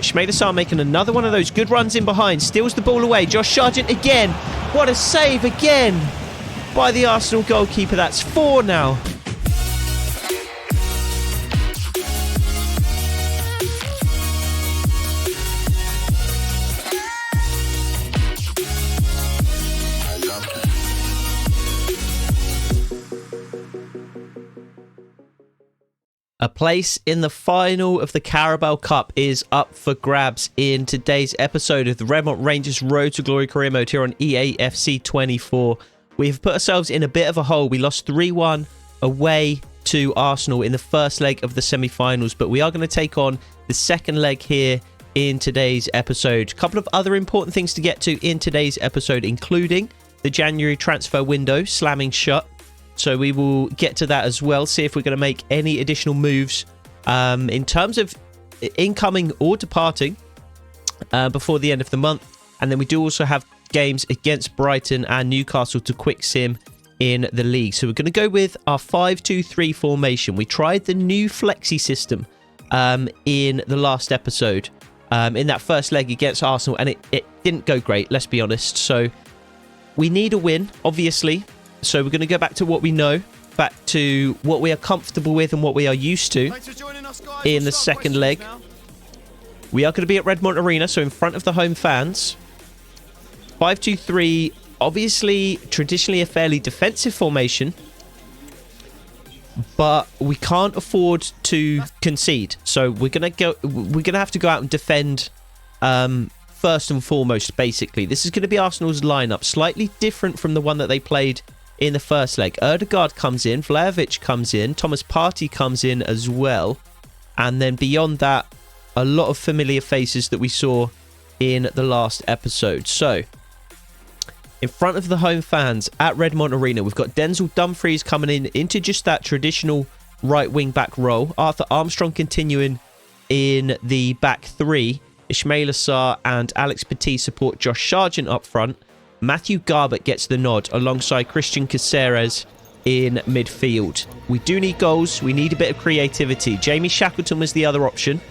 Ismail Assar making another one of those good runs in behind. Steals the ball away. Josh Sargent again. What a save again by the Arsenal goalkeeper. That's 4 now. A place in the final of the Carabao Cup is up for grabs in today's episode of the Redmont Rangers Road to Glory career mode here on EAFC 24. We've put ourselves in a bit of a hole. We lost 3-1 away to Arsenal in the first leg of the semi-finals, but we are going to take on the second leg here in today's episode. A couple of other important things to get to in today's episode, including the January transfer window slamming shut. So we will get to that as well, see if we're going to make any additional moves in terms of incoming or departing before the end of the month. And then we do also have games against Brighton and Newcastle to quick sim in the league. So we're going to go with our 5-2-3 formation. We tried the new flexi system in the last episode, in that first leg against Arsenal, and it didn't go great, let's be honest. So we need a win, obviously. So we're going to go back to what we know, back to what we are comfortable with and what we are used to in the second leg. We are going to be at Redmont Arena, so in front of the home fans. 5-2-3, obviously, traditionally a fairly defensive formation, but we can't afford to concede. So we're going to have to go out and defend first and foremost, basically. This is going to be Arsenal's lineup, slightly different from the one that they played in the first leg. Ødegaard comes in, Vlahovic comes in, Thomas Partey comes in as well. And then beyond that, a lot of familiar faces that we saw in the last episode. So, in front of the home fans at Redmont Arena, we've got Denzel Dumfries coming in into just that traditional right wing back role. Arthur Armstrong continuing in the back three. Ismail Assar and Alex Petit support Josh Sargent up front. Matthew Garbett gets the nod alongside Christian Caceres in midfield. We do need goals. We need a bit of creativity. Jamie Shackleton was the other option,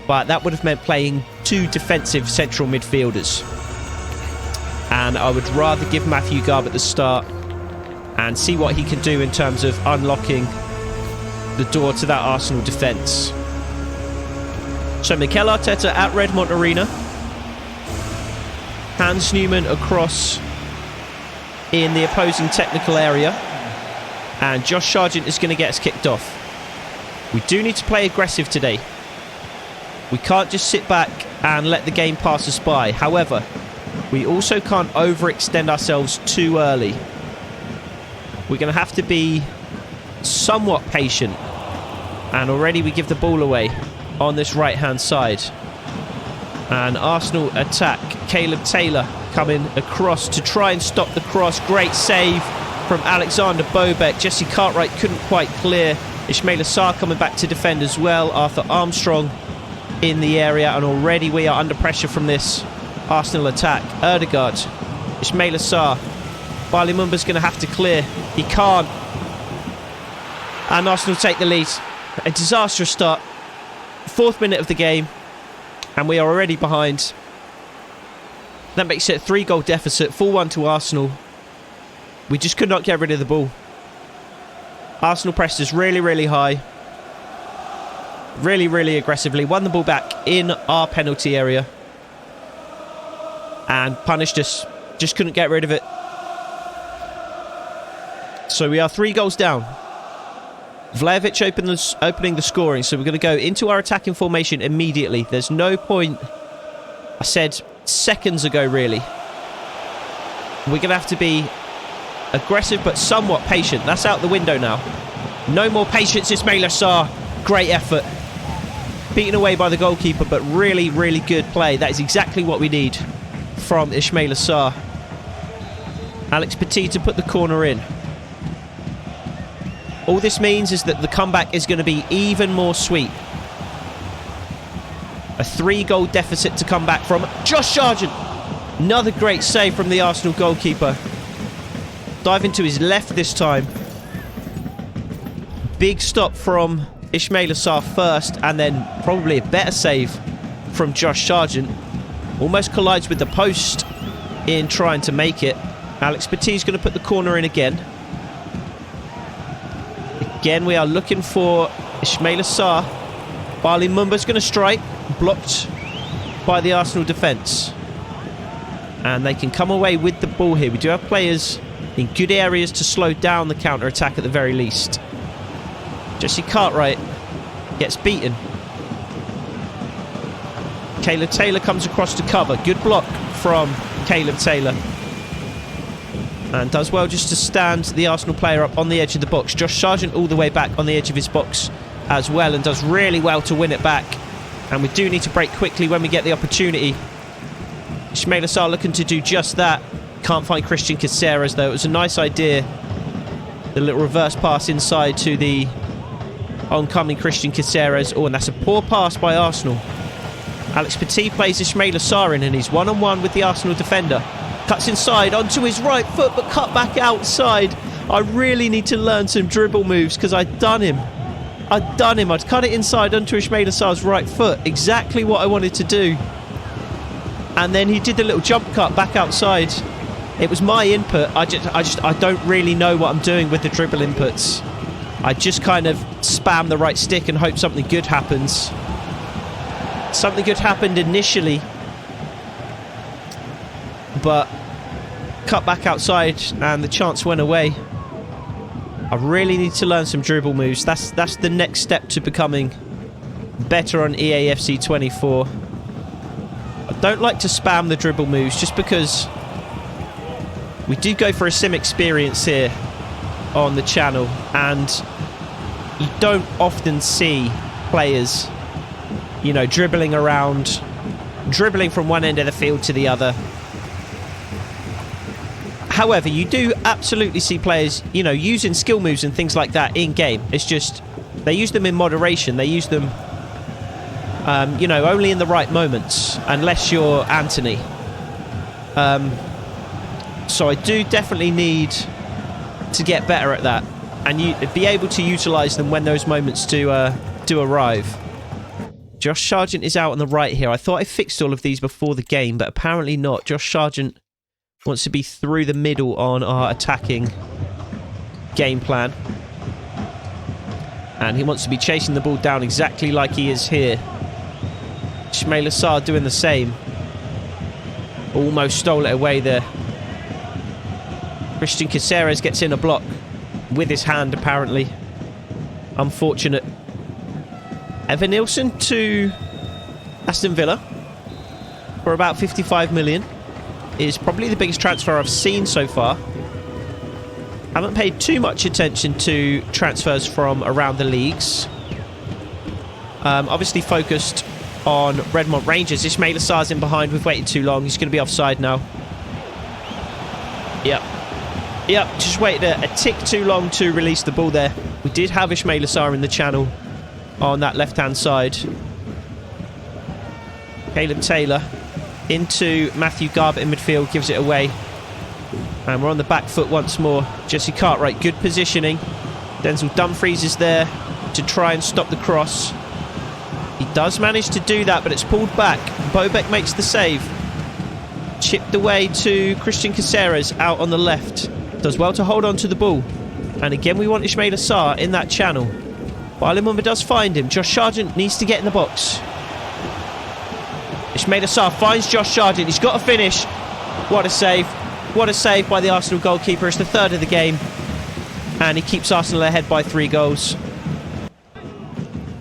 but that would have meant playing 2 defensive central midfielders. And I would rather give Matthew Garbett the start and see what he can do in terms of unlocking the door to that Arsenal defence. So Mikel Arteta at Redmont Arena. Hans Newman across in the opposing technical area. And Josh Sargent is going to get us kicked off. We do need to play aggressive today. We can't just sit back and let the game pass us by. However, we also can't overextend ourselves too early. We're going to have to be somewhat patient. And already we give the ball away on this right-hand side. And Arsenal attack. Caleb Taylor coming across to try and stop the cross. Great save from Alexander Bobek. Jesse Cartwright couldn't quite clear. Ismail Assar coming back to defend as well. Arthur Armstrong in the area. And already we are under pressure from this Arsenal attack. Ødegaard. Ismail Assar. Bali Mumba's going to have to clear. He can't. And Arsenal take the lead. A disastrous start. 4th minute of the game. And we are already behind. That makes it a 3-goal deficit. 4-1 to Arsenal. We just could not get rid of the ball. Arsenal pressed us really, really high. Really, really aggressively. Won the ball back in our penalty area. And punished us. Just couldn't get rid of it. So we are 3 goals down. Vlahovic opening the scoring, so we're going to go into our attacking formation immediately. There's no point, I said seconds ago really. We're going to have to be aggressive but somewhat patient. That's out the window now. No more patience, Ismail Assar. Great effort. Beaten away by the goalkeeper, but really, really good play. That is exactly what we need from Ismail Assar. Alex Petit to put the corner in. All this means is that the comeback is going to be even more sweet. A 3-goal deficit to come back from. Josh Sargent. Another great save from the Arsenal goalkeeper. Diving to his left this time. Big stop from Ismail Assar first, and then probably a better save from Josh Sargent. Almost collides with the post in trying to make it. Alex Petit's going to put the corner in again. Again, we are looking for Ismail Assar. Bali Mumba's going to strike. Blocked by the Arsenal defence. And they can come away with the ball here. We do have players in good areas to slow down the counter-attack at the very least. Jesse Cartwright gets beaten. Caleb Taylor comes across to cover. Good block from Caleb Taylor. And does well just to stand the Arsenal player up on the edge of the box. Josh Sargent all the way back on the edge of his box as well, and does really well to win it back. And we do need to break quickly when we get the opportunity. Ismail Assar looking to do just that. Can't find Christian Caceres though. It was a nice idea. The little reverse pass inside to the oncoming Christian Caceres. Oh, and that's a poor pass by Arsenal. Alex Petit plays Ismail Assar in, and he's one-on-one with the Arsenal defender. Cuts inside onto his right foot, but cut back outside. I really need to learn some dribble moves because I'd done him. I'd cut it inside onto Ismail Assar's right foot. Exactly what I wanted to do. And then he did the little jump cut back outside. It was my input. I don't really know what I'm doing with the dribble inputs. I just kind of spam the right stick and hope something good happens. Something good happened initially, but cut back outside and the chance went away. I really need to learn some dribble moves. That's the next step to becoming better on EAFC 24. I don't like to spam the dribble moves just because we do go for a sim experience here on the channel, and you don't often see players, you know, dribbling around, dribbling from one end of the field to the other. However, you do absolutely see players, you know, using skill moves and things like that in game. It's just they use them in moderation. They use them, you know, only in the right moments, unless you're Anthony. So I do definitely need to get better at that and be able to utilise them when those moments do arrive. Josh Sargent is out on the right here. I thought I fixed all of these before the game, but apparently not. Josh Sargent wants to be through the middle on our attacking game plan. And he wants to be chasing the ball down exactly like he is here. Ismail Assar doing the same. Almost stole it away there. Christian Caceres gets in a block with his hand, apparently. Unfortunate. Evan Nilsson to Aston Villa for about 55 million. Is probably the biggest transfer I've seen so far. Haven't paid too much attention to transfers from around the leagues. Obviously focused on Redmont Rangers. Ismail Assar's in behind. We've waited too long. He's going to be offside now. Yep, just waited a tick too long to release the ball there. We did have Ismail Assar in the channel on that left-hand side. Caleb Taylor into Matthew Garbutt in midfield, gives it away. And we're on the back foot once more. Jesse Cartwright, good positioning. Denzel Dumfries is there to try and stop the cross. He does manage to do that, but it's pulled back. Bobek makes the save. Chipped away to Christian Caceres out on the left. Does well to hold on to the ball. And again, we want Ismail Assar in that channel. Bali Mumba does find him. Josh Sargent needs to get in the box. Ismail Assar finds Josh Sargent. He's got to finish. What a save. What a save by the Arsenal goalkeeper. It's the third of the game. And he keeps Arsenal ahead by 3 goals.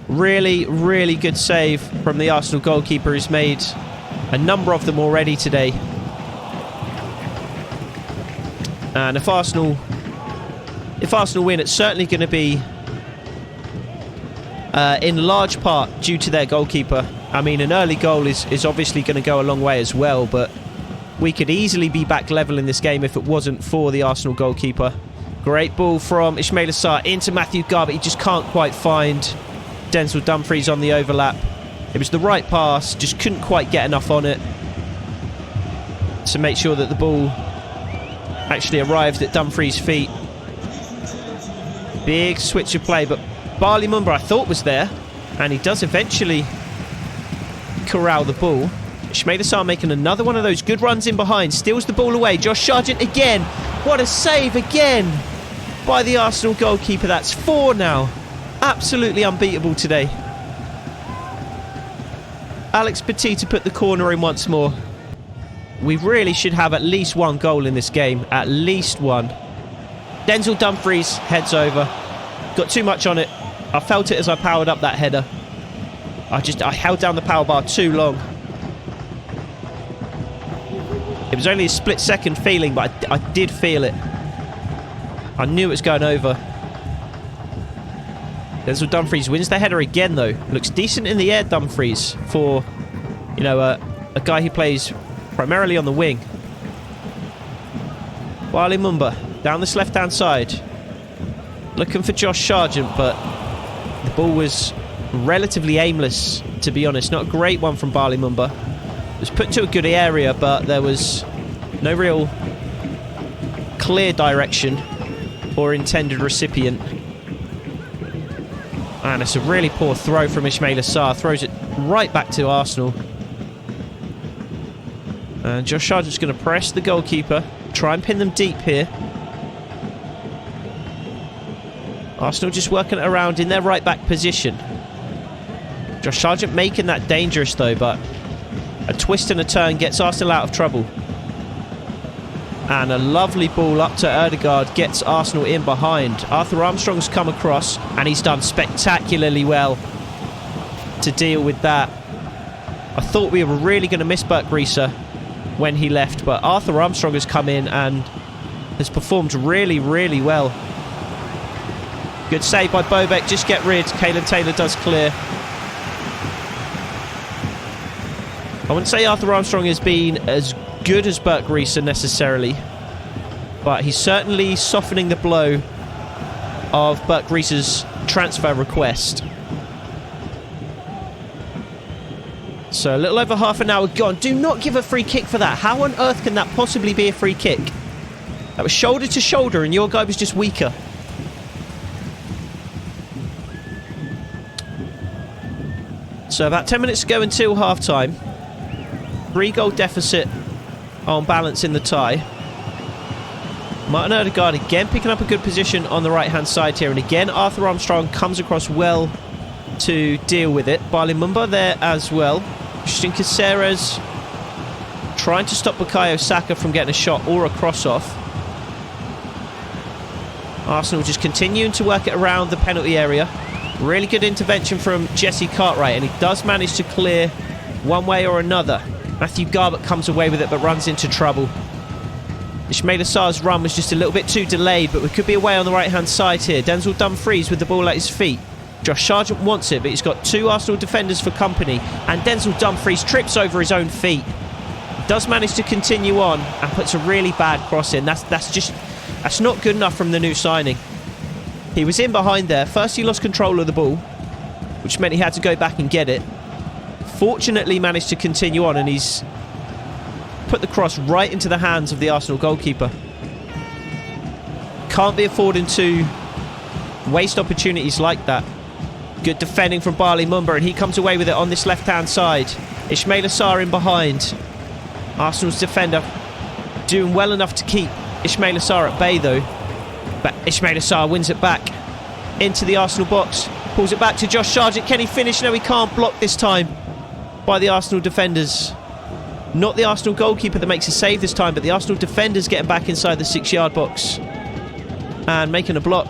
Really, really good save from the Arsenal goalkeeper, who's made a number of them already today. And if Arsenal win, it's certainly going to be in large part due to their goalkeeper. I mean, an early goal is obviously going to go a long way as well, but we could easily be back level in this game if it wasn't for the Arsenal goalkeeper. Great ball from Ismail Assar into Matthew Garbutt. He just can't quite find Denzel Dumfries on the overlap. It was the right pass, just couldn't quite get enough on it to make sure that the ball actually arrived at Dumfries' feet. Big switch of play, but Bali Mumba I thought was there, and he does eventually corral the ball. Ishmael Assar making another one of those good runs in behind. Steals the ball away. Josh Sargent again. What a save again by the Arsenal goalkeeper. That's 4 now. Absolutely unbeatable today. Alex Petit to put the corner in once more. We really should have at least one goal in this game. At least one. Denzel Dumfries heads over. Got too much on it. I felt it as I powered up that header. I held down the power bar too long. It was only a split-second feeling, but I did feel it. I knew it was going over. Denzel Dumfries wins the header again, though. Looks decent in the air, Dumfries, for, you know, a guy who plays primarily on the wing. Wally Mumba down this left-hand side. Looking for Josh Sargent, but the ball was relatively aimless, to be honest. Not a great one from Barley Mumba. It was put to a good area, but there was no real clear direction or intended recipient. And it's a really poor throw from Ishmael Assar. Throws it right back to Arsenal. And Josh Sargent's going to press the goalkeeper. Try and pin them deep here. Arsenal just working it around in their right back position. Josh Sargent making that dangerous though, but a twist and a turn gets Arsenal out of trouble. And a lovely ball up to Ødegaard gets Arsenal in behind. Arthur Armstrong's come across and he's done spectacularly well to deal with that. I thought we were really going to miss Bert Grieser when he left, but Arthur Armstrong has come in and has performed really, really well. Good save by Bobek. Just get rid. Caleb Taylor does clear. I wouldn't say Arthur Armstrong has been as good as Bert Grieser necessarily, but he's certainly softening the blow of Bert Grieser's transfer request. So a little over half an hour gone. Do not give a free kick for that. How on earth can that possibly be a free kick? That was shoulder to shoulder and your guy was just weaker. So about 10 minutes to go until half-time. 3-goal deficit on balance in the tie. Martin Ødegaard again picking up a good position on the right-hand side here. And again, Arthur Armstrong comes across well to deal with it. Barley Mumba there as well. Christian Caceres trying to stop Bukayo Saka from getting a shot or a cross-off. Arsenal just continuing to work it around the penalty area. Really good intervention from Jesse Cartwright, and he does manage to clear one way or another. Matthew Garbutt comes away with it but runs into trouble. Ishmael Assar's run was just a little bit too delayed, but we could be away on the right-hand side here. Denzel Dumfries with the ball at his feet. Josh Sargent wants it, but he's got 2 Arsenal defenders for company, and Denzel Dumfries trips over his own feet. Does manage to continue on and puts a really bad cross in. That's not good enough from the new signing. He was in behind there. First he lost control of the ball, which meant he had to go back and get it. Fortunately managed to continue on, and he's put the cross right into the hands of the Arsenal goalkeeper. Can't be affording to waste opportunities like that. Good defending from Barley Mumba, and he comes away with it on this left-hand side. Ishmael Assar in behind. Arsenal's defender doing well enough to keep Ishmael Assar at bay though. But Ishmael Assar wins it back into the Arsenal box. Pulls it back to Josh Sargent. Can he finish? No, he can't. Blocked this time by the Arsenal defenders. Not the Arsenal goalkeeper that makes a save this time, but the Arsenal defenders getting back inside the 6-yard box and making a block.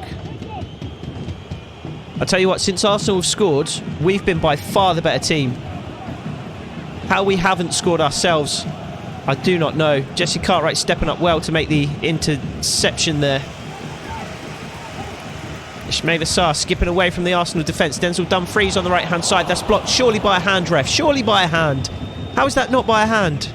I'll tell you what, since Arsenal have scored, we've been by far the better team. How we haven't scored ourselves, I do not know. Jesse Cartwright stepping up well to make the interception there. Ishmael Assar skipping away from the Arsenal defence. Denzel Dumfries on the right-hand side. That's blocked surely by a hand, ref. Surely by a hand. How is that not by a hand?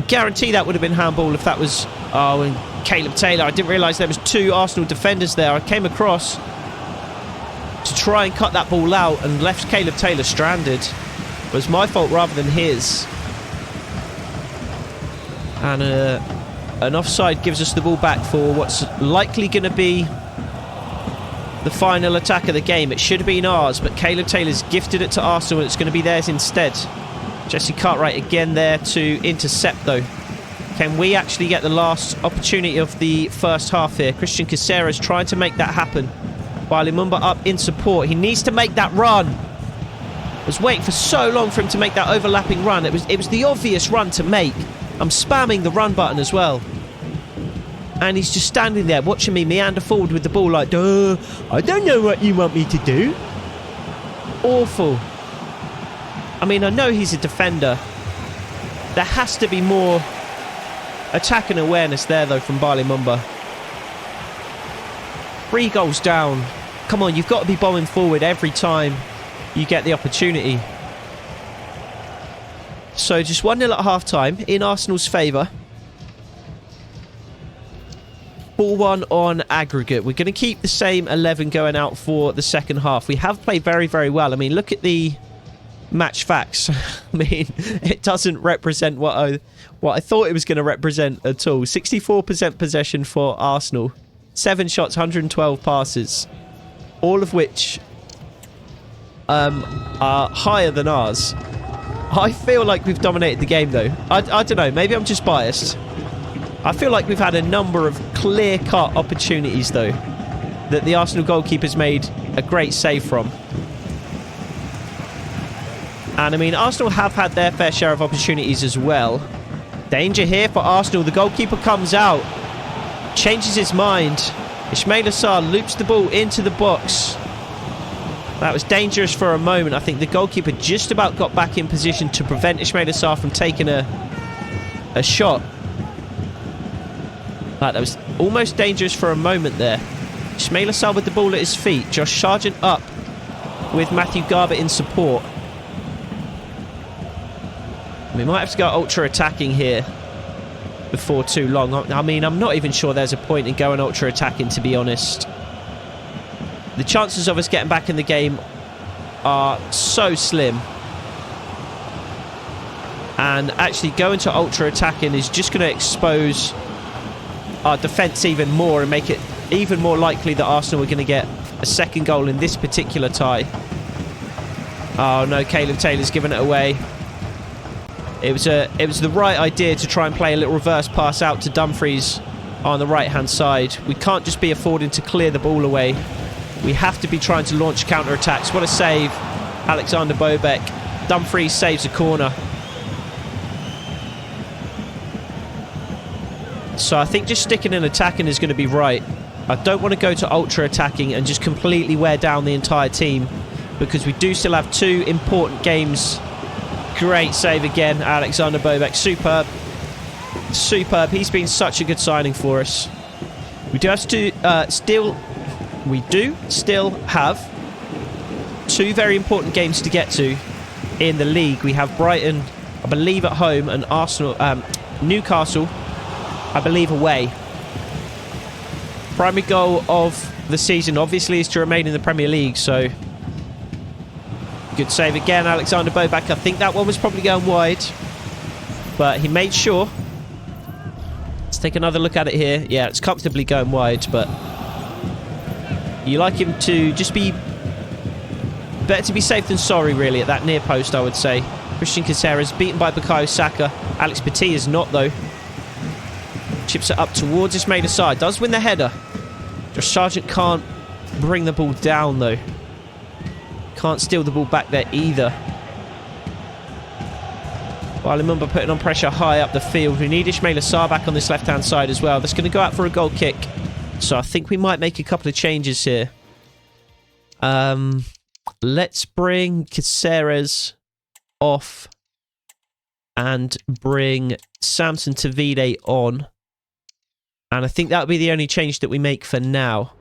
Guarantee that would have been handball if that was... Oh, and Caleb Taylor. I didn't realise there was 2 Arsenal defenders there. I came across to try and cut that ball out and left Caleb Taylor stranded. It was my fault rather than his. And an offside gives us the ball back for what's likely going to be the final attack of the game. It should have been ours, but Caleb Taylor's gifted it to Arsenal and it's going to be theirs instead. Jesse Cartwright again there to intercept though. Can we actually get the last opportunity of the first half here? Christian Caceres trying to make that happen. Bailey Mumba up in support. He needs to make that run. I was waiting for so long for him to make that overlapping run. It was the obvious run to make. I'm spamming the run button as well. And he's just standing there watching me meander forward with the ball like, duh, I don't know what you want me to do. Awful. I mean, I know he's a defender. There has to be more attack and awareness there, though, from Bailey Mumba. 3 goals down. Come on, you've got to be bombing forward every time you get the opportunity. So just 1-0 at half-time in Arsenal's favour. 4-1 on aggregate. We're going to keep the same 11 going out for the second half. We have played very, very well. I mean, look at the match facts. I mean, it doesn't represent what I thought it was going to represent at all. 64% possession for Arsenal. 7 shots, 112 passes. All of which are higher than ours. I feel like we've dominated the game, though. I don't know. Maybe I'm just biased. I feel like we've had a number of clear-cut opportunities, though, that the Arsenal goalkeeper's made a great save from. And, I mean, Arsenal have had their fair share of opportunities as well. Danger here for Arsenal. The goalkeeper comes out. Changes his mind. Ismail Assar loops the ball into the box. That was dangerous for a moment. I think the goalkeeper just about got back in position to prevent Ismail Assar from taking a shot. That was almost dangerous for a moment there. Ismail Assar with the ball at his feet. Josh Sargent up with Matthew Garbutt in support. We might have to go ultra-attacking here before too long. I mean, I'm not even sure there's a point in going ultra-attacking, to be honest. The chances of us getting back in the game are so slim. And actually going to ultra-attacking is just going to expose our defence even more and make it even more likely that Arsenal are going to get a second goal in this particular tie. Oh no, Caleb Taylor's given it away. It was the right idea to try and play a little reverse pass out to Dumfries on the right-hand side. We can't just be affording to clear the ball away. We have to be trying to launch counter-attacks. What a save. Alexander Bobek. Dumfries saves a corner. So I think just sticking and attacking is going to be right. I don't want to go to ultra-attacking and just completely wear down the entire team, because we do still have 2 important games. Great save again, Alexander Bobek. Superb. Superb. He's been such a good signing for us. We do have to still have 2 very important games to get to in the league. We have Brighton, I believe, at home, and Arsenal, Newcastle, I believe, away. Primary goal of the season, obviously, is to remain in the Premier League, so good save again, Alexander Bobek. I think that one was probably going wide, but he made sure. Let's take another look at it here. Yeah, it's comfortably going wide, but you like him to just be better to be safe than sorry, really, at that near post, I would say. Christian Caceres beaten by Bukayo Saka. Alex Petit is not, though. Chips it up towards Ismail Assar. Does win the header. Josh Sargent can't bring the ball down, though. Can't steal the ball back there either. Bailey Mumba putting on pressure high up the field. We need Ismail Assar back on this left-hand side as well. That's going to go out for a goal kick. So I think we might make a couple of changes here. Let's bring Caceres off and bring Samson Tavide on. And I think that'll be the only change that we make for now.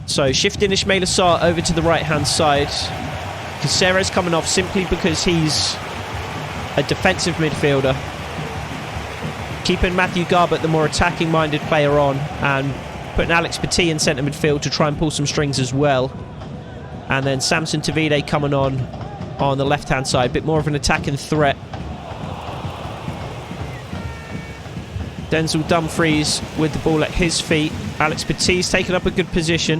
So shifting Ismail Assar over to the right-hand side. Caceres coming off simply because he's a defensive midfielder. Keeping Matthew Garbutt, the more attacking-minded player, on, and putting Alex Petit in centre midfield to try and pull some strings as well. And then Samson Tavide coming on the left-hand side. A bit more of an attacking threat. Denzel Dumfries with the ball at his feet. Alex Petit's taken up a good position.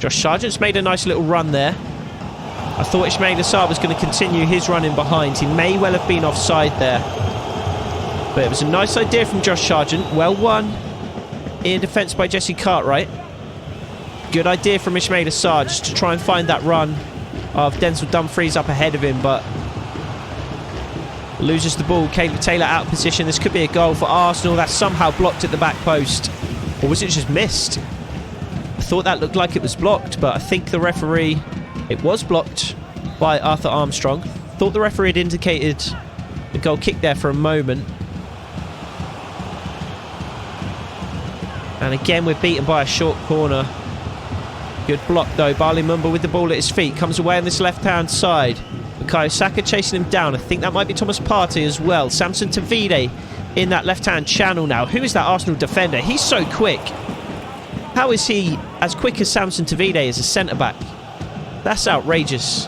Josh Sargent's made a nice little run there. I thought Ismail Assar was going to continue his run in behind. He may well have been offside there. But it was a nice idea from Josh Sargent. Well won in defence by Jesse Cartwright. Good idea from Ismail Assar just to try and find that run of Denzel Dumfries up ahead of him, but loses the ball. Caleb Taylor out of position. This could be a goal for Arsenal. That's somehow blocked at the back post. Or was it just missed? I thought that looked like it was blocked, but I think the referee... It was blocked by Arthur Armstrong. Thought the referee had indicated the goal kick there for a moment. And again, we're beaten by a short corner. Good block, though. Bali Mumba with the ball at his feet. Comes away on this left-hand side. Bukayo Saka chasing him down. I think that might be Thomas Partey as well. Samson Tavide in that left-hand channel now. Who is that Arsenal defender? He's so quick. How is he as quick as Samson Tavide as a centre-back? That's outrageous.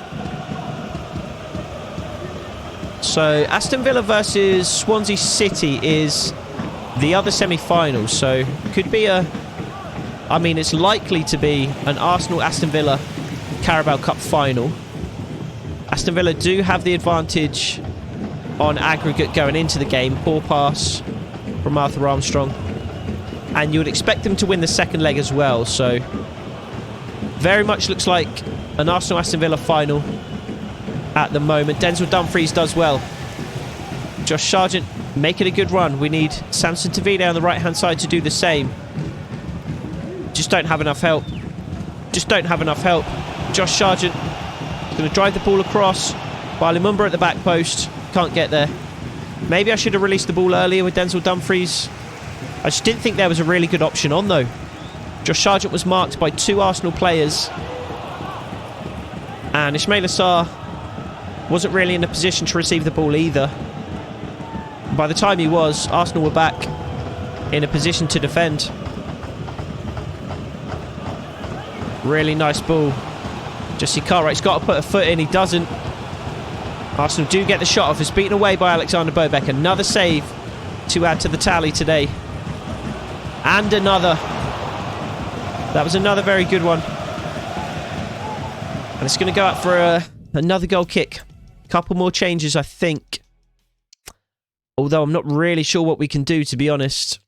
So Aston Villa versus Swansea City is the other semi-final. So could be a... I mean, it's likely to be an Arsenal-Aston Villa Carabao Cup final. Aston Villa do have the advantage on aggregate going into the game. Poor pass from Arthur Armstrong. And you would expect them to win the second leg as well. So very much looks like an Arsenal-Aston Villa final at the moment. Denzel Dumfries does well. Josh Sargent making a good run. We need Samson Tavide on the right-hand side to do the same. Just don't have enough help. Just don't have enough help. Josh Sargent going to drive the ball across. Bali Mumba at the back post. Can't get there. Maybe I should have released the ball earlier with Denzel Dumfries. I just didn't think there was a really good option on, though. Josh Sargent was marked by 2 Arsenal players. And Ismail Assar wasn't really in a position to receive the ball either. By the time he was, Arsenal were back in a position to defend. Really nice ball. Jesse Cartwright's got to put a foot in. He doesn't. Arsenal do get the shot off. It's beaten away by Alexander Bobek. Another save to add to the tally today. And another. That was another very good one. And it's going to go out for another goal kick. Couple more changes, I think. Although I'm not really sure what we can do, to be honest.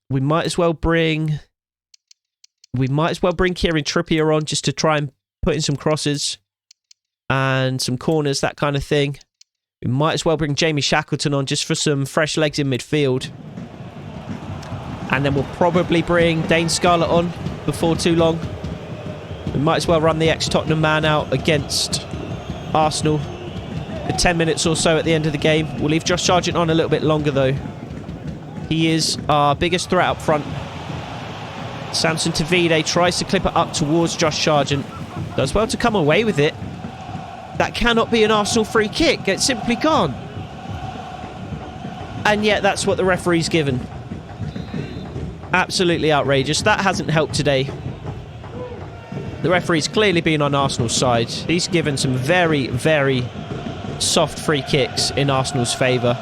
We might as well bring Kieran Trippier on just to try and put in some crosses and some corners, that kind of thing. We might as well bring Jamie Shackleton on just for some fresh legs in midfield. And then we'll probably bring Dane Scarlett on before too long. We might as well run the ex-Tottenham man out against Arsenal for 10 minutes or so at the end of the game. We'll leave Josh Sargent on a little bit longer, though. He is our biggest threat up front. Samson Tavide tries to clip it up towards Josh Sargent. Does well to come away with it. That cannot be an Arsenal free kick. It simply can't. And yet that's what the referee's given. Absolutely outrageous. That hasn't helped today. The referee's clearly been on Arsenal's side. He's given some very, very soft free kicks in Arsenal's favour.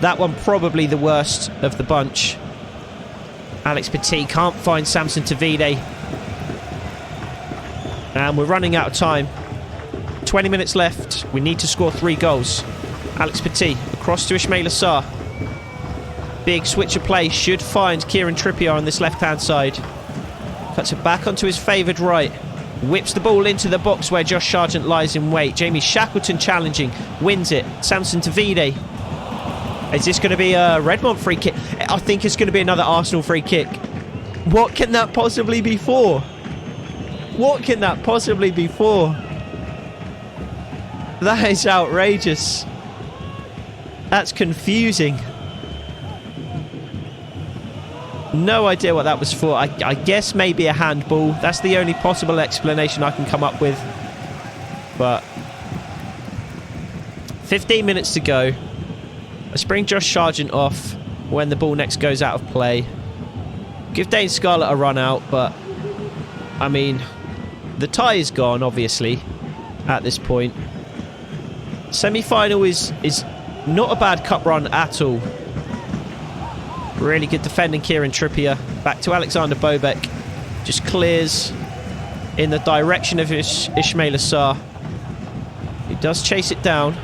That one probably the worst of the bunch. Alex Petit can't find Samson Tavide. And we're running out of time. 20 minutes left. We need to score 3 goals. Alex Petit across to Ismail Assar. Big switch of play should find Kieran Trippier on this left-hand side. Cuts it back onto his favoured right. Whips the ball into the box where Josh Sargent lies in wait. Jamie Shackleton challenging. Wins it. Samson Tavide. Is this going to be a Redmont free kick? I think it's going to be another Arsenal free kick. What can that possibly be for? What can that possibly be for? That is outrageous. That's confusing. No idea what that was for. I guess maybe a handball. That's the only possible explanation I can come up with. But 15 minutes to go. Let's bring Josh Sargent off when the ball next goes out of play. Give Dane Scarlett a run out, but I mean, the tie is gone, obviously, at this point. Semi-final is not a bad cup run at all. Really good defending Kieran Trippier. Back to Alexander Bobek. Just clears in the direction of Ismail Assar. He does chase it down.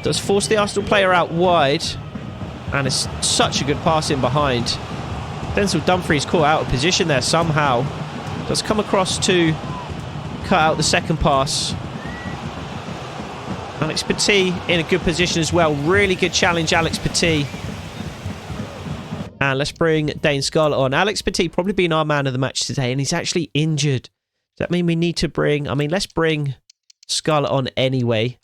Does force the Arsenal player out wide. And it's such a good pass in behind. Denzel Dumfries caught out of position there somehow. Does come across to cut out the second pass. Alex Petit in a good position as well. Really good challenge, Alex Petit. And let's bring Dane Scarlett on. Alex Petit probably been our man of the match today, and he's actually injured. Does that mean we need to bring... I mean, let's bring Scarlett on anyway.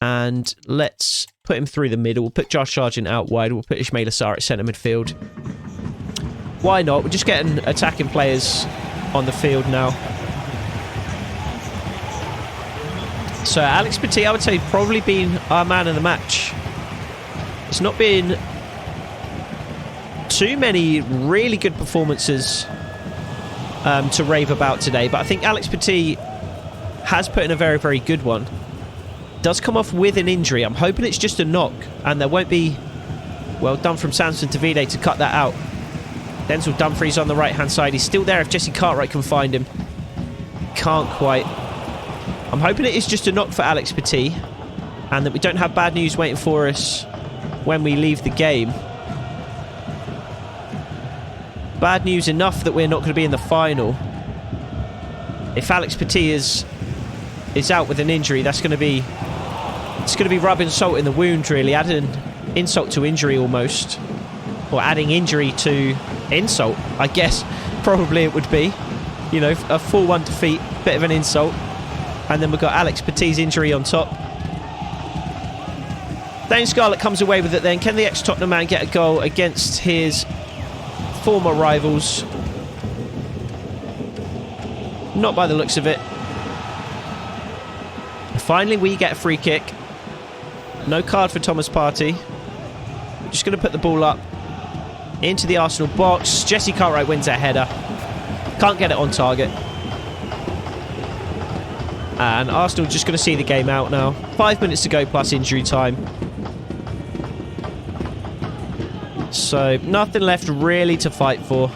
And let's put him through the middle. We'll put Josh Sargent out wide. We'll put Ismail Assar at centre midfield. Why not? We're just getting attacking players on the field now. So Alex Petit, I would say, probably been our man of the match. It's not been too many really good performances to rave about today, but I think Alex Petit has put in a very, very good one. Does come off with an injury. I'm hoping it's just a knock, and there won't be... Well done from Samson Tavide to cut that out. Denzel Dumfries on the right-hand side. He's still there if Jesse Cartwright can find him. Can't quite. I'm hoping it is just a knock for Alex Petit, and that we don't have bad news waiting for us when we leave the game. Bad news enough that we're not going to be in the final. If Alex Petit is out with an injury, that's going to be... It's going to be rubbing salt in the wound, really. Adding insult to injury, almost. Or adding injury to insult, I guess. Probably it would be. You know, a 4-1 defeat. Bit of an insult. And then we've got Alex Petit's injury on top. Dane Scarlett comes away with it then. Can the ex-Tottenham man get a goal against his former rivals? Not by the looks of it. Finally, we get a free kick. No card for Thomas Partey. We're just going to put the ball up into the Arsenal box. Jesse Cartwright wins a header. Can't get it on target. And Arsenal just going to see the game out now. 5 minutes to go plus injury time. So nothing left really to fight for.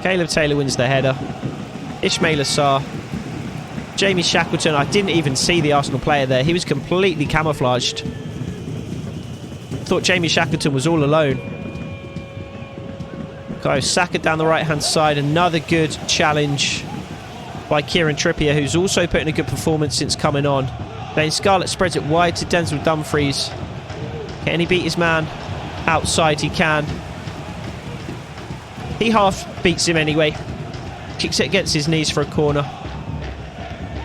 Caleb Taylor wins the header. Ismail Assar. Jamie Shackleton, I didn't even see the Arsenal player there. He was completely camouflaged. Thought Jamie Shackleton was all alone. Guy Saka down the right-hand side. Another good challenge by Kieran Trippier, who's also put in a good performance since coming on. Then Scarlett spreads it wide to Denzel Dumfries. Can he beat his man? Outside he can. He half beats him anyway. Kicks it against his knees for a corner.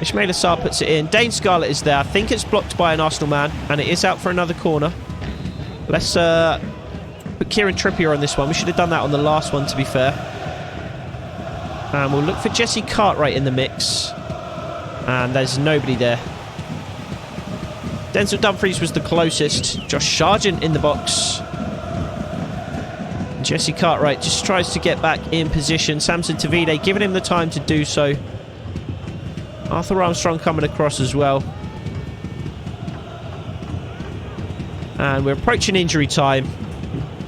Ismail Assar puts it in. Dane Scarlett is there. I think it's blocked by an Arsenal man, and it is out for another corner. Let's put Kieran Trippier on this one. We should have done that on the last one, to be fair. And we'll look for Jesse Cartwright in the mix. And there's nobody there. Denzel Dumfries was the closest. Josh Sargent in the box. Jesse Cartwright just tries to get back in position. Samson Tavide giving him the time to do so. Arthur Armstrong coming across as well. And we're approaching injury time.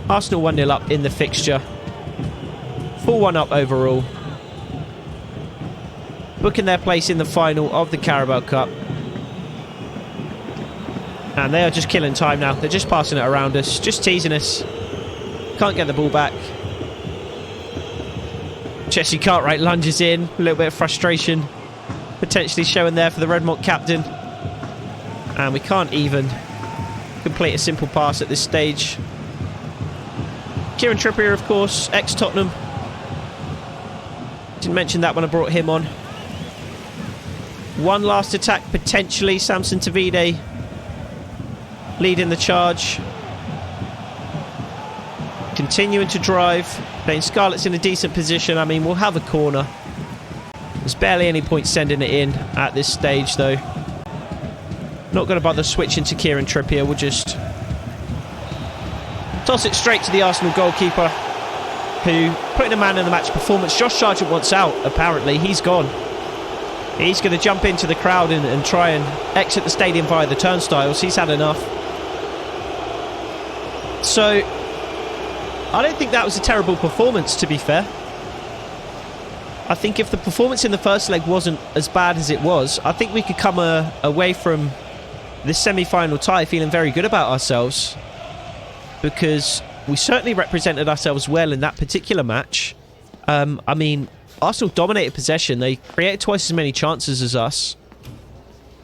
Arsenal 1-0 up in the fixture. 4-1 up overall. Booking their place in the final of the Carabao Cup. And they are just killing time now. They're just passing it around us. Just teasing us. Can't get the ball back. Jesse Cartwright lunges in. A little bit of frustration potentially showing there for the Redmont captain. And we can't even complete a simple pass at this stage. Kieran Trippier, of course, ex-Tottenham. Didn't mention that when I brought him on. One last attack, potentially. Samson Tavide leading the charge. Continuing to drive. Dane Scarlett's in a decent position. I mean, we'll have a corner. There's barely any point sending it in at this stage, though. Not going to bother switching to Kieran Trippier. We'll just toss it straight to the Arsenal goalkeeper, who put in a man in the match performance. Josh Sargent wants out, apparently. He's gone. He's going to jump into the crowd and try and exit the stadium via the turnstiles. He's had enough. So, I don't think that was a terrible performance, to be fair. I think if the performance in the first leg wasn't as bad as it was, I think we could come away from this semi-final tie feeling very good about ourselves, because we certainly represented ourselves well in that particular match. I mean, Arsenal dominated possession. They created twice as many chances as us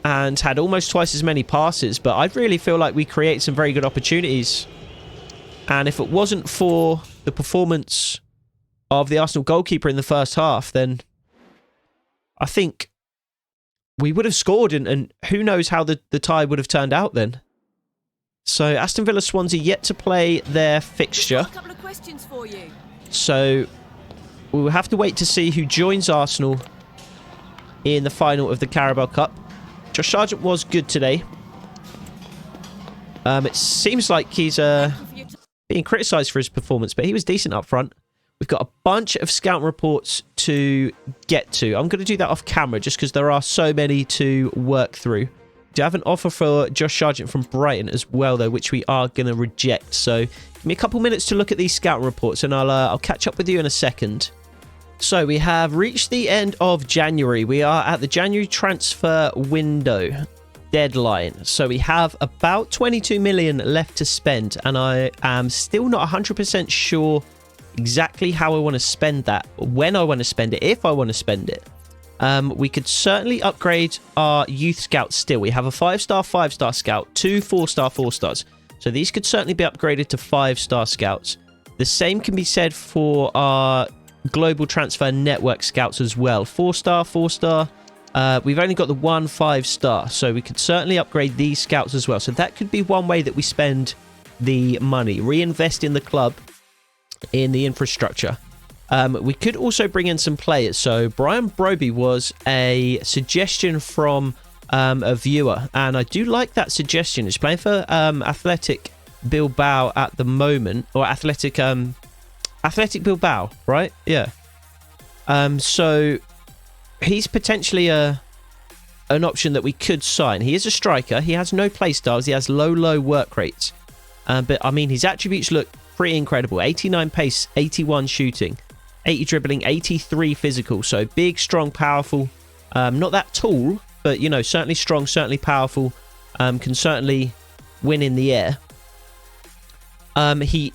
and had almost twice as many passes, but I really feel like we created some very good opportunities. And if it wasn't for the performance of the Arsenal goalkeeper in the first half, then I think we would have scored, and who knows how the tie would have turned out then. So Aston Villa Swansea yet to play their fixture. A couple of questions for you. So we will have to wait to see who joins Arsenal in the final of the Carabao Cup. Josh Sargent was good today. It seems like he's being criticised for his performance, but he was decent up front. We've got a bunch of scout reports to get to. I'm going to do that off camera just because there are so many to work through. Do have an offer for Josh Sargent from Brighton as well, though, which we are going to reject. So give me a couple minutes to look at these scout reports, and I'll catch up with you in a second. So we have reached the end of January. We are at the January transfer window deadline. So we have about 22 million left to spend, and I am still not 100% sure exactly how I want to spend that, when I want to spend it, if I want to spend it. We could certainly upgrade our youth scouts still. We have a 5-star scout, 2 4-star 4-stars. So these could certainly be upgraded to 5-star scouts. The same can be said for our global transfer network scouts as well. 4-star, 4-star. We've only got the 1 5-star, so we could certainly upgrade these scouts as well. So that could be one way that we spend the money. Reinvest in the club, in the infrastructure. We could also bring in some players. So Brian Broby was a suggestion from a viewer, and I do like that suggestion. He's playing for Athletic Bilbao at the moment, or Athletic Bilbao, right? Yeah. So he's potentially an option that we could sign. He is a striker. He has no play styles. He has low work rates. But I mean, his attributes look pretty incredible. 89 pace, 81 shooting, 80 dribbling, 83 physical. So big, strong, powerful. Not that tall, but, you know, certainly strong, certainly powerful. Can certainly win in the air. He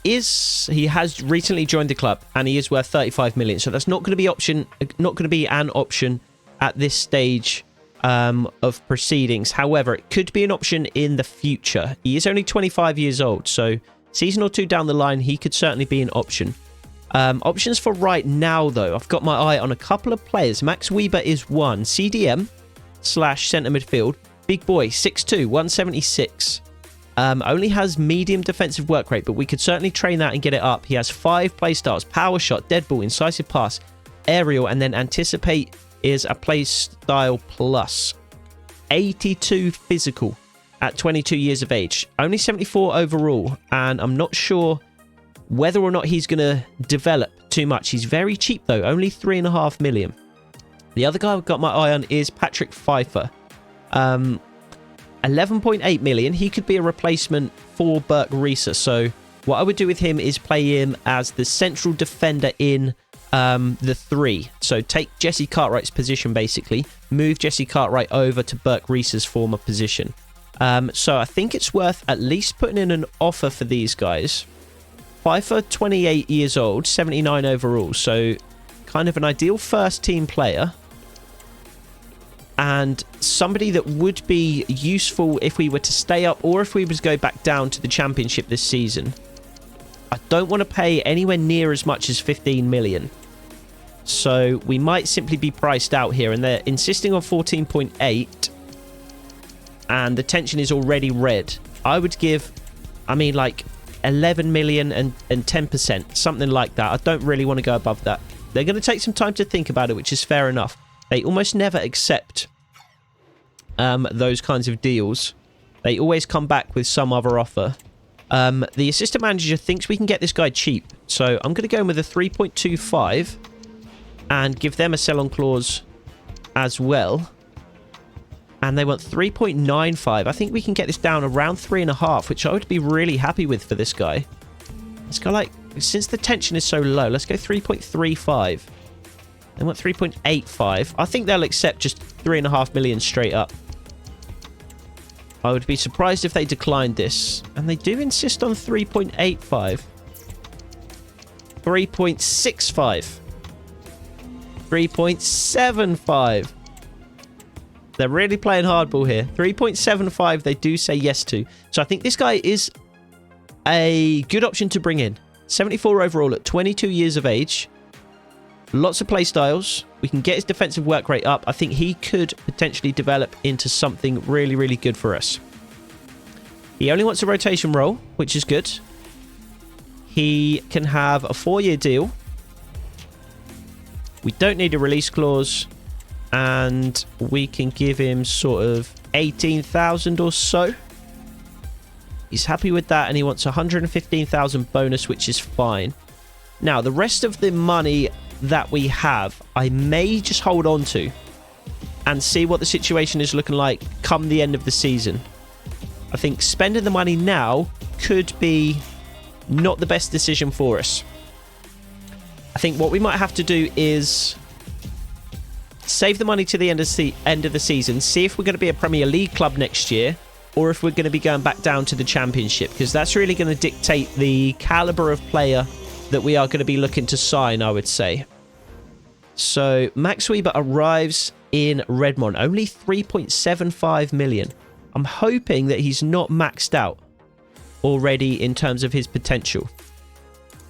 has recently joined the club, and he is worth 35 million. So that's not going to be an option at this stage of proceedings. However, it could be an option in the future. He is only 25 years old, so season or two down the line, he could certainly be an option. Options for right now, though, I've got my eye on a couple of players. Max Weber is one. CDM / centre midfield. Big boy, 6'2", 176. Only has medium defensive work rate, but we could certainly train that and get it up. He has 5 play styles: power shot, dead ball, incisive pass, aerial, and then anticipate is a play style plus. 82 physical at 22 years of age. Only 74 overall, and I'm not sure whether or not he's going to develop too much. He's very cheap, though. Only 3.5 million. The other guy I've got my eye on is Patrick Pfeiffer. 11.8 million. He could be a replacement for Berk Risa. So what I would do with him is play him as the central defender in the 3. So take Jesse Cartwright's position, basically. Move Jesse Cartwright over to Berk Risa's former position. So I think it's worth at least putting in an offer for these guys. Pfeiffer, 28 years old, 79 overall. So kind of an ideal first team player. And somebody that would be useful if we were to stay up or if we were to go back down to the Championship this season. I don't want to pay anywhere near as much as 15 million. So we might simply be priced out here. And they're insisting on 14.8. And the tension is already red. I would give, I mean, like 11 million and 10%. Something like that. I don't really want to go above that. They're going to take some time to think about it, which is fair enough. They almost never accept those kinds of deals. They always come back with some other offer. The assistant manager thinks we can get this guy cheap. So I'm going to go in with a 3.25 and give them a sell-on clause as well. And they want 3.95. I think we can get this down around 3.5, which I would be really happy with for this guy. Let's go like Since the tension is so low, let's go 3.35. They want 3.85. I think they'll accept just 3.5 million straight up. I would be surprised if they declined this. And they do insist on 3.85. 3.65. 3.75. They're really playing hardball here. 3.75 they do say yes to. So I think this guy is a good option to bring in. 74 overall at 22 years of age. Lots of play styles. We can get his defensive work rate up. I think he could potentially develop into something really, really good for us. He only wants a rotation role, which is good. He can have a 4-year deal. We don't need a release clause. And we can give him sort of 18,000 or so. He's happy with that, and he wants 115,000 bonus, which is fine. Now, the rest of the money that we have, I may just hold on to and see what the situation is looking like come the end of the season. I think spending the money now could be not the best decision for us. I think what we might have to do is save the money to the end of the season, see if we're going to be a Premier League club next year, or if we're going to be going back down to the Championship, because that's really going to dictate the caliber of player that we are going to be looking to sign, I would say. So, Max Weber arrives in Redmont, only 3.75 million. I'm hoping that he's not maxed out already in terms of his potential.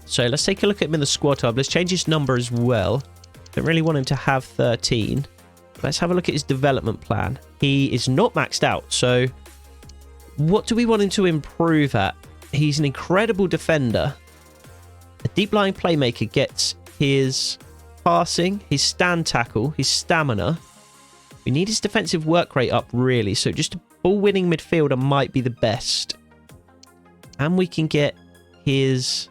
So, let's take a look at him in the squad hub. Let's change his number as well. Don't really want him to have 13. Let's have a look at his development plan. He is not maxed out, so what do we want him to improve at? He's an incredible defender. A deep-lying playmaker gets his passing, his stand tackle, his stamina. We need his defensive work rate up, really, so just a ball-winning midfielder might be the best. And we can get his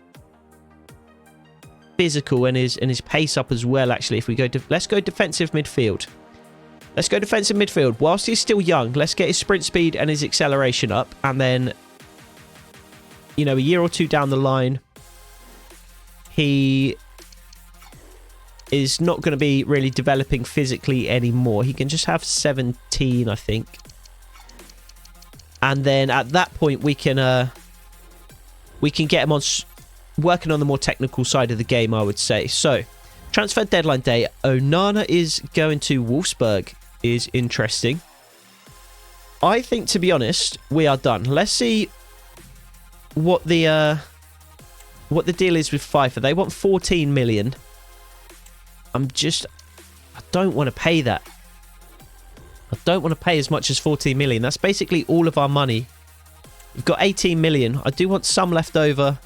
physical and his pace up as well, actually. If we go to, let's go defensive midfield. Let's go defensive midfield. Whilst he's still young, let's get his sprint speed and his acceleration up. And then, you know, a year or two down the line, he is not going to be really developing physically anymore. He can just have 17, I think. And then at that point, we can get him on working on the more technical side of the game, I would say. So, transfer deadline day. Onana is going to Wolfsburg. Is interesting. I think, to be honest, we are done. Let's see what the deal is with FIFA. They want 14 million. I don't want to pay that. I don't want to pay as much as 14 million. That's basically all of our money. We've got 18 million. I do want some left over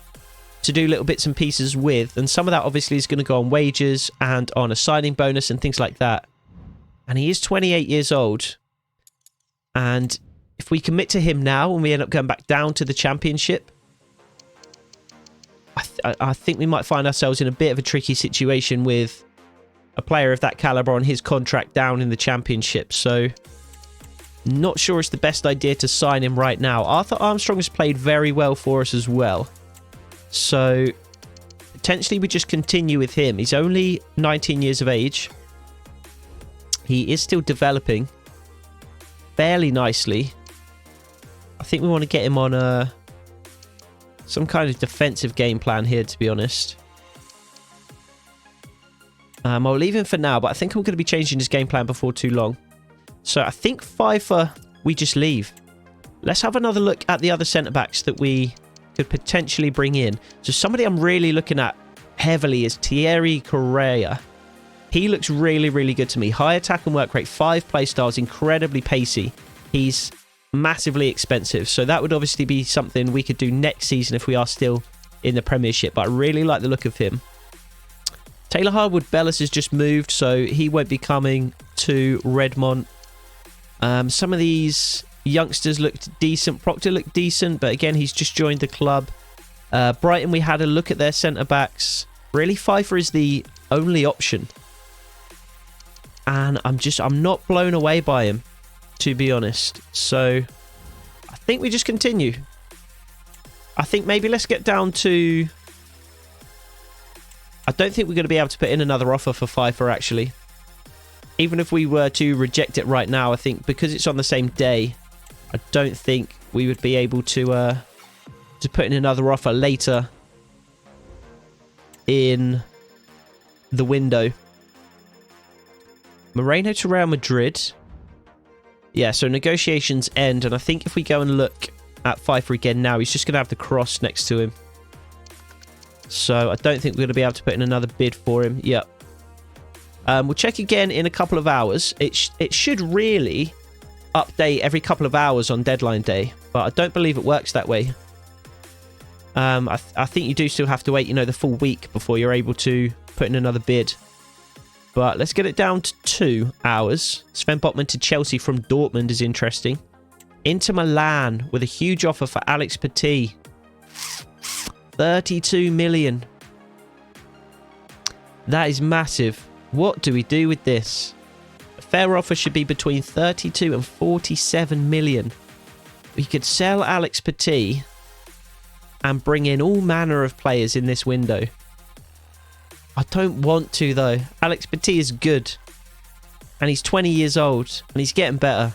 to do little bits and pieces with, and some of that obviously is going to go on wages and on a signing bonus and things like that. And he is 28 years old. And if we commit to him now and we end up going back down to the Championship, I think we might find ourselves in a bit of a tricky situation with a player of that caliber on his contract down in the Championship. So, not sure it's the best idea to sign him right now. Arthur Armstrong has played very well for us as well. So, potentially we just continue with him. He's only 19 years of age. He is still developing fairly nicely. I think we want to get him on some kind of defensive game plan here, to be honest. I'll leave him for now, but I think I'm going to be changing his game plan before too long. So I think FIFA, we just leave. Let's have another look at the other centre-backs that we could potentially bring in. So somebody I'm really looking at heavily is Thierry Correa. He looks really, really good to me. High attack and work rate, 5 play styles, incredibly pacey. He's massively expensive. So that would obviously be something we could do next season if we are still in the Premiership. But I really like the look of him. Taylor Harwood-Bellis has just moved, so he won't be coming to Redmont. Some of these youngsters looked decent. Proctor looked decent, but again, he's just joined the club. Brighton, we had a look at their centre-backs. Really, Pfeiffer is the only option. And I'm not blown away by him, to be honest. So, I think we just continue. I think maybe let's get down to I don't think we're going to be able to put in another offer for Pfeiffer, actually. Even if we were to reject it right now, I think because it's on the same day, I don't think we would be able to put in another offer later in the window. Moreno to Real Madrid. Yeah, so negotiations end, and I think if we go and look at Pfeiffer again now, he's just going to have the cross next to him. So I don't think we're going to be able to put in another bid for him. Yep. We'll check again in a couple of hours. It should really update every couple of hours on deadline day, but I don't believe it works that way. I think you do still have to wait, the full week before you're able to put in another bid. But let's get it down to 2 hours. Sven Botman to Chelsea from Dortmund is interesting. Inter Milan with a huge offer for Alex Petit. 32 million. That is massive. What do we do with this? A fair offer should be between 32 and 47 million. We could sell Alex Petit and bring in all manner of players in this window. I don't want to, though. Alex Petit is good. And he's 20 years old. And he's getting better.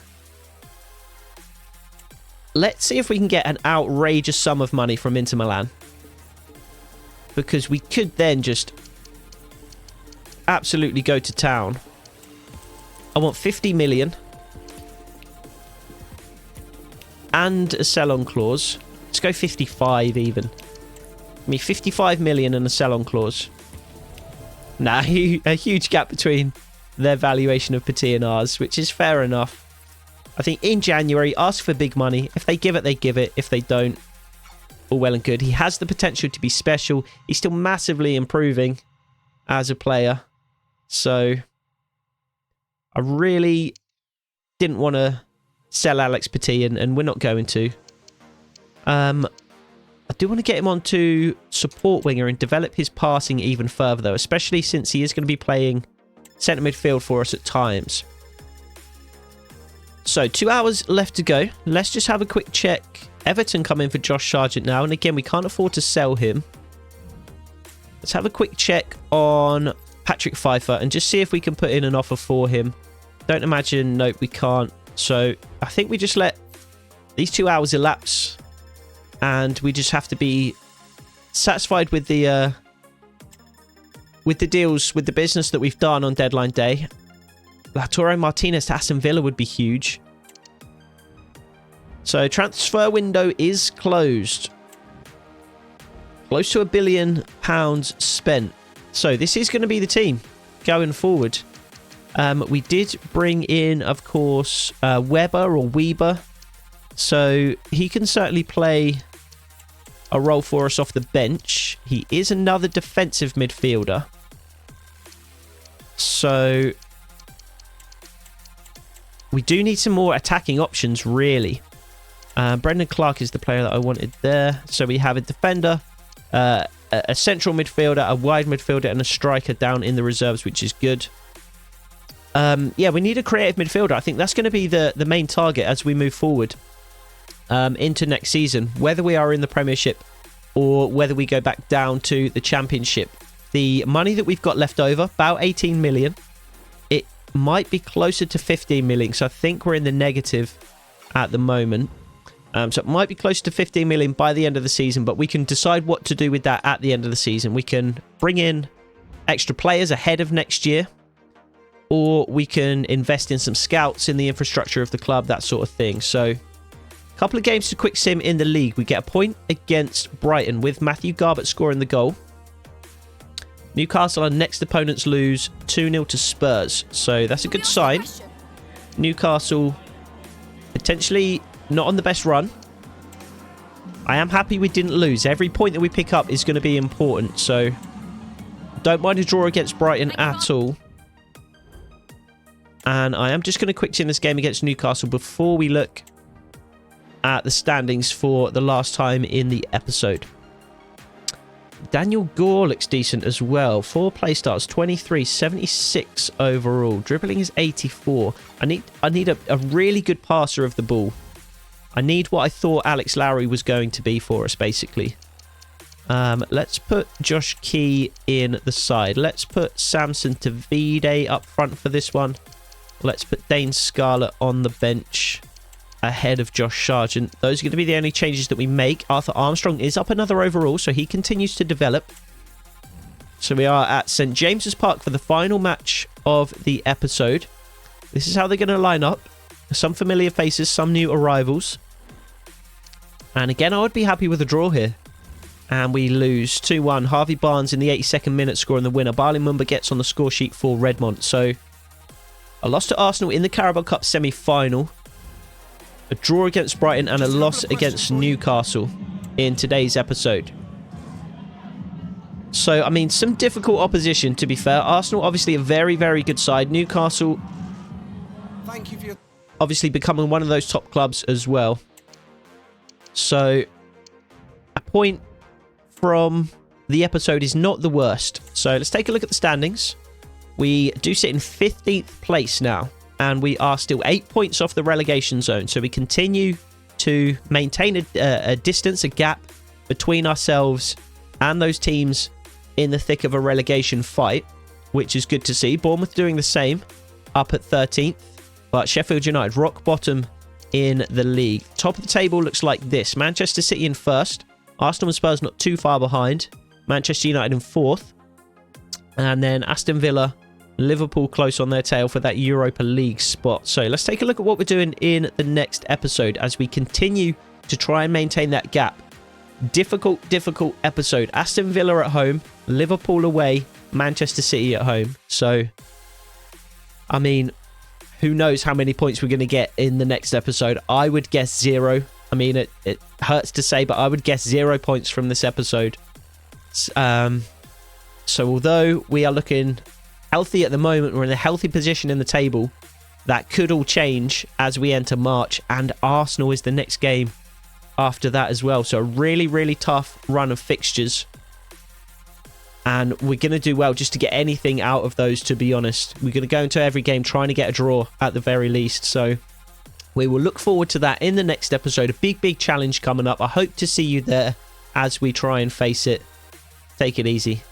Let's see if we can get an outrageous sum of money from Inter Milan. Because we could then just absolutely go to town. I want 50 million. And a sell-on clause. Let's go 55 even. I mean, 55 million and a sell-on clause. Nah, a huge gap between their valuation of Petit and ours, which is fair enough. I think in January, ask for big money. If they give it, they give it. If they don't, all well and good. He has the potential to be special. He's still massively improving as a player. So I really didn't want to sell Alex Petit, and we're not going to. I do want to get him onto support winger and develop his passing even further, though, especially since he is going to be playing centre midfield for us at times. So 2 hours left to go. Let's just have a quick check. Everton come in for Josh Sargent now, and again, we can't afford to sell him. Let's have a quick check on Patrick Pfeiffer and just see if we can put in an offer for him. Don't imagine, nope, we can't. So I think we just let these 2 hours elapse, and we just have to be satisfied with the deals, with the business that we've done on deadline day. Lautaro Martinez to Aston Villa would be huge. So transfer window is closed. Close to £1 billion spent. So this is going to be the team going forward. We did bring in, of course, Weber. So he can certainly play a role for us off the bench. He is another defensive midfielder. So we do need some more attacking options, really. Brendan Clark is the player that I wanted there. So we have a defender, a central midfielder, a wide midfielder, and a striker down in the reserves, which is good. Yeah, we need a creative midfielder. I think that's going to be the main target as we move forward into next season, whether we are in the Premiership or whether we go back down to the Championship. The money that we've got left over, about 18 million. It might be closer to 15 million, so I think we're in the negative at the moment. So it might be closer to 15 million by the end of the season, but we can decide what to do with that at the end of the season. We can bring in extra players ahead of next year, or we can invest in some scouts in the infrastructure of the club, that sort of thing. So a couple of games to quick sim in the league. We get a point against Brighton with Matthew Garbett scoring the goal. Newcastle, our next opponents, lose 2-0 to Spurs. So that's a good sign. Newcastle potentially not on the best run. I am happy we didn't lose. Every point that we pick up is going to be important. So don't mind a draw against Brighton at all. And I am just going to quick sim this game against Newcastle before we look at the standings for the last time in the episode. Daniel Gore looks decent as well. 4 play starts, 23, 76 overall. Dribbling is 84. I need a really good passer of the ball. I need what I thought Alex Lowry was going to be for us, basically. Let's put Josh Key in the side. Let's put Samson Tavide up front for this one. Let's put Dane Scarlett on the bench ahead of Josh Sargent. Those are going to be the only changes that we make. Arthur Armstrong is up another overall, so he continues to develop. So we are at St. James's Park for the final match of the episode. This is how they're going to line up. Some familiar faces, some new arrivals. And again, I would be happy with a draw here. And we lose 2-1. Harvey Barnes in the 82nd minute scoring the winner. Barley Mumba gets on the score sheet for Redmont. So a loss to Arsenal in the Carabao Cup semi-final. A draw against Brighton and a loss against Newcastle in today's episode. So, I mean, some difficult opposition, to be fair. Arsenal, obviously, a very, very good side. Newcastle, thank you for your... obviously becoming one of those top clubs as well. So, a point from the episode is not the worst. So, let's take a look at the standings. We do sit in 15th place now. And we are still 8 points off the relegation zone. So, we continue to maintain a distance, a gap between ourselves and those teams in the thick of a relegation fight, which is good to see. Bournemouth doing the same, up at 13th. But Sheffield United, rock bottom in the league. Top of the table looks like this. Manchester City in first. Arsenal and Spurs not too far behind. Manchester United in fourth. And then Aston Villa, Liverpool close on their tail for that Europa League spot. So let's take a look at what we're doing in the next episode as we continue to try and maintain that gap. Difficult episode. Aston Villa at home, Liverpool away, Manchester City at home. So, I mean, who knows how many points we're going to get in the next episode. I would guess 0. I mean, it hurts to say, but I would guess 0 points from this episode. So, although we are looking healthy at the moment, we're in a healthy position in the table. That could all change as we enter March, and Arsenal is the next game after that as well. So a really, really tough run of fixtures. And we're going to do well just to get anything out of those, to be honest. We're going to go into every game trying to get a draw at the very least. So we will look forward to that in the next episode. A big, big challenge coming up. I hope to see you there as we try and face it. Take it easy.